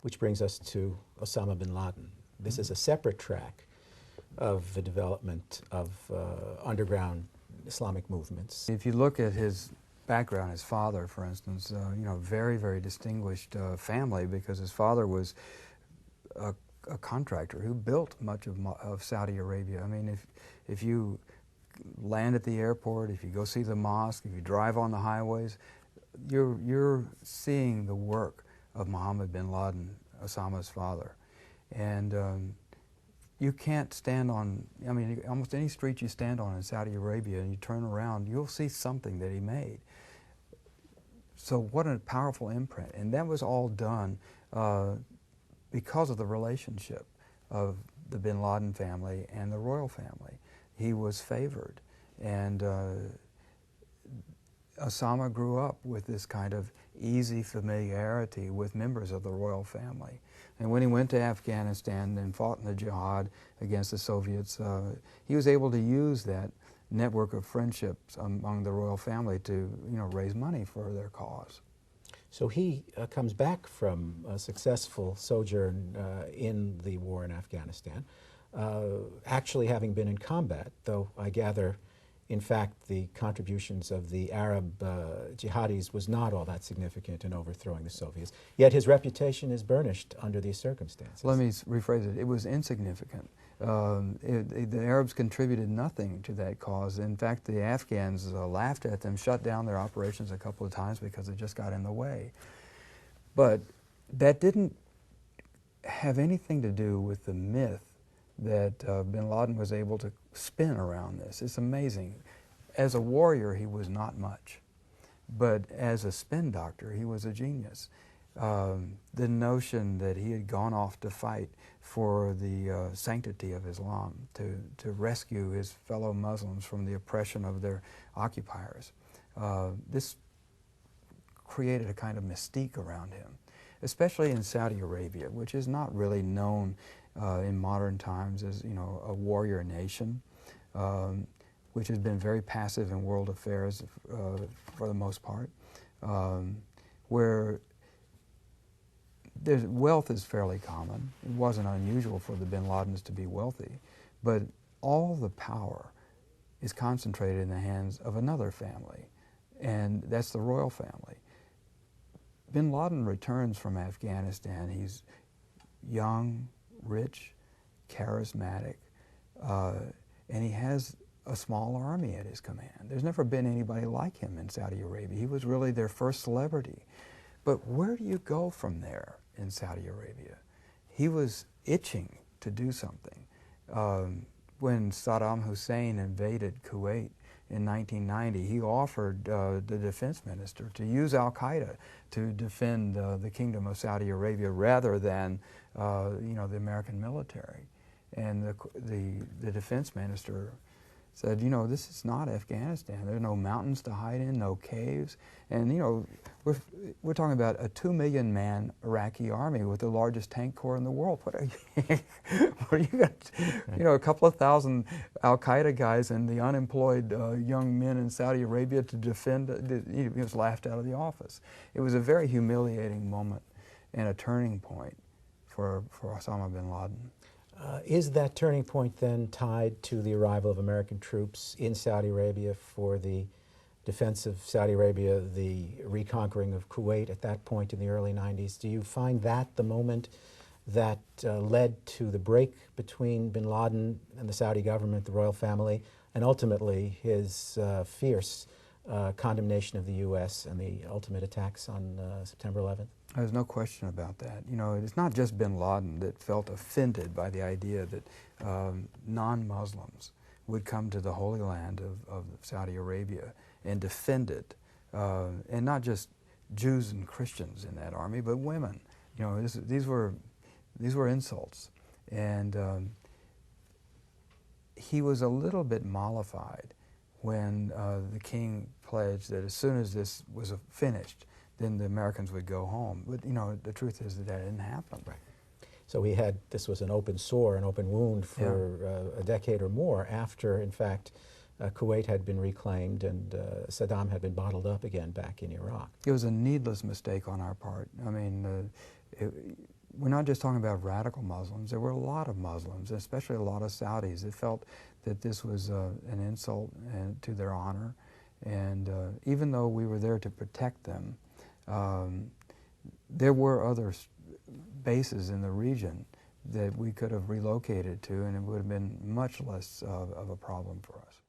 Which brings us to Osama bin Laden. This is a separate track of the development of underground Islamic movements. If you look at his background, his father, for instance, you know, very, very distinguished family, because his father was a contractor who built much of Saudi Arabia. I mean, if you land at the airport, if you go see the mosque, if you drive on the highways, you're seeing the work of Mohammed bin Laden, Osama's father. And you can't stand on, I mean, almost any street you stand on in Saudi Arabia and you turn around, you'll see something that he made. So what a powerful imprint. And that was all done because of the relationship of the bin Laden family and the royal family. He was favored. And Osama grew up with this kind of easy familiarity with members of the royal family. And when he went to Afghanistan and fought in the jihad against the Soviets, he was able to use that network of friendships among the royal family to, you know, raise money for their cause. So he comes back from a successful sojourn in the war in Afghanistan, actually having been in combat, though I gather, in fact, the contributions of the Arab jihadis was not all that significant in overthrowing the Soviets. Yet his reputation is burnished under these circumstances. Let me rephrase it. It was insignificant. The Arabs contributed nothing to that cause. In fact, the Afghans laughed at them, shut down their operations a couple of times because it just got in the way. But that didn't have anything to do with the myth that bin Laden was able to spin around this. It's amazing. As a warrior, he was not much. But as a spin doctor, he was a genius. The notion that he had gone off to fight for the sanctity of Islam, to rescue his fellow Muslims from the oppression of their occupiers, this created a kind of mystique around him, especially in Saudi Arabia, which is not really known in modern times as, you know, a warrior nation, which has been very passive in world affairs for the most part, where wealth is fairly common. It wasn't unusual for the bin Ladens to be wealthy, but all the power is concentrated in the hands of another family, and that's the royal family. Bin Laden returns from Afghanistan. He's young, rich, charismatic, and he has a small army at his command. There's never been anybody like him in Saudi Arabia. He was really their first celebrity. But where do you go from there in Saudi Arabia? He was itching to do something. When Saddam Hussein invaded Kuwait in 1990, he offered the defense minister to use Al-Qaeda to defend the Kingdom of Saudi Arabia rather than you know, the American military. And the defense minister said, you know, this is not Afghanistan. There are no mountains to hide in, no caves. And, you know, we're talking about a 2 million man Iraqi army with the largest tank corps in the world. What are you got, you know, a couple of thousand Al-Qaeda guys and the unemployed young men in Saudi Arabia to defend. He was laughed out of the office. It was a very humiliating moment and a turning point for Osama bin Laden. Is that turning point then tied to the arrival of American troops in Saudi Arabia for the defense of Saudi Arabia, the reconquering of Kuwait at that point in the early 90s? Do you find that the moment that led to the break between bin Laden and the Saudi government, the royal family, and ultimately his fierce condemnation of the U.S. and the ultimate attacks on September 11th? There's no question about that. You know, it's not just bin Laden that felt offended by the idea that non-Muslims would come to the Holy Land of Saudi Arabia and defend it, and not just Jews and Christians in that army, but women. You know, these were insults, and he was a little bit mollified when the king pledged that as soon as this was finished, then the Americans would go home. But, you know, the truth is that didn't happen. Right. So this was an open sore, an open wound for a decade or more after, in fact, Kuwait had been reclaimed and Saddam had been bottled up again back in Iraq. It was a needless mistake on our part. I mean, not just talking about radical Muslims. There were a lot of Muslims, especially a lot of Saudis, that felt that this was an insult to their honor. And even though we were there to protect them, there were other bases in the region that we could have relocated to, and it would have been much less of a problem for us.